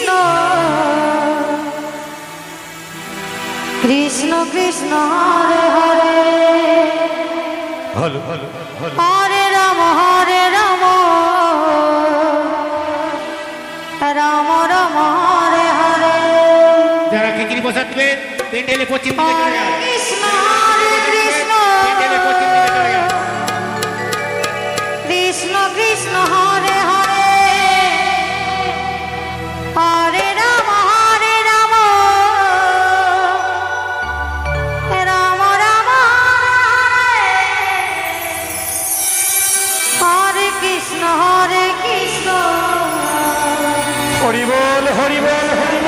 কৃষ্ণ কৃষ্ণ কৃষ্ণ হরে হরে হরে রাম রাম রাম হরে হরে। যারা খিচুড়ি বসাতে পেন্ডেলে পশ্চিম দিকে চলে যায়। কৃষ্ণ হরে কৃষ্ণ পেন্ডেলে পশ্চিম দিকে চলে যায়। কৃষ্ণ কৃষ্ণ হরে হরে হরে রাম রাম রাম হরে কৃষ্ণ হরে কৃষ্ণ হরি বল হরি বল হরি